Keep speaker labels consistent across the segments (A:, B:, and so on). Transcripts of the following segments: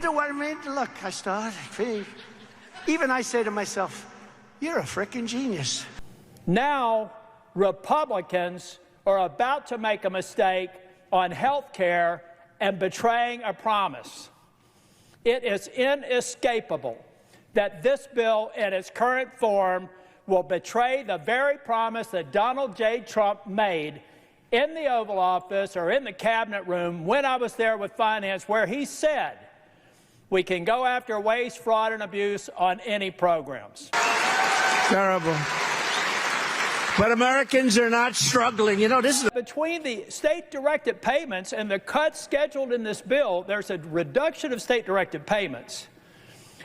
A: You know what I mean? Look, I start, even I say to myself, you're a frickin' genius.
B: Now, Republicans are about to make a mistake on health care and betraying a promise. It is inescapable that this bill in its current form will betray the very promise that Donald J. Trump made in the Oval Office or in the cabinet room when I was there with finance, where he said we can go after waste, fraud, and abuse on any programs.
A: Terrible. But Americans are not struggling. You know, this is...
B: Between the state-directed payments and the cuts scheduled in this bill, there's a reduction of state-directed payments.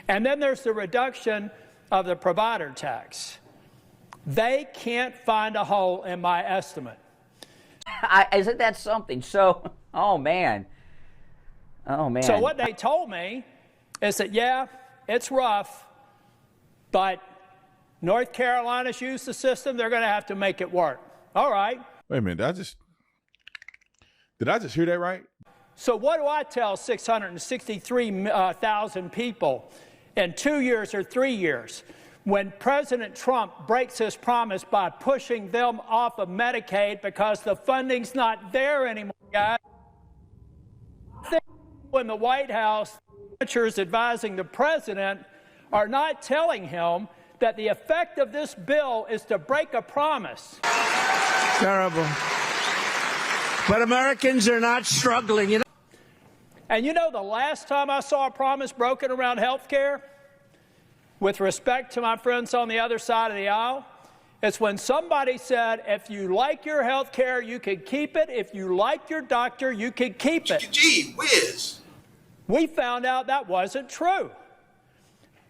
B: And then there's the reduction of the provider tax. They can't find a hole in my estimate.
C: Isn't that something? So, oh, man. Oh, man.
B: So what they told me is that, yeah, it's rough, but North Carolina's used the system. They're going to have to make it work. All right.
D: Wait a minute. Did I just hear that right?
B: So what do I tell 663,000 people in 2 years or 3 years when President Trump breaks his promise by pushing them off of Medicaid because the funding's not there anymore, guys? In the White House, senators advising the president are not telling him that the effect of this bill is to break a promise.
A: Terrible. But Americans are not struggling, you know.
B: And you know, the last time I saw a promise broken around health care, with respect to my friends on the other side of the aisle, it's when somebody said, if you like your health care, you can keep it. If you like your doctor, you can keep it.
E: Gee whiz.
B: We found out that wasn't true.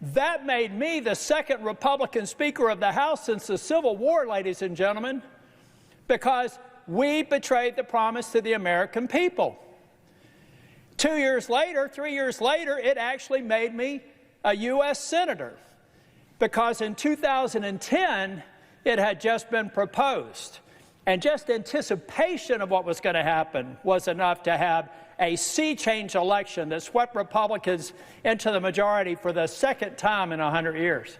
B: That made me the second Republican Speaker of the House since the Civil War, ladies and gentlemen, because we betrayed the promise to the American people. 2 years later, 3 years later, it actually made me a U.S. Senator, because in 2010, it had just been proposed. And just anticipation of what was going to happen was enough to have a sea change election that swept Republicans into the majority for the second time in 100 years.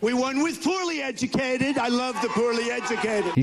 A: We won with poorly educated. I love the poorly educated.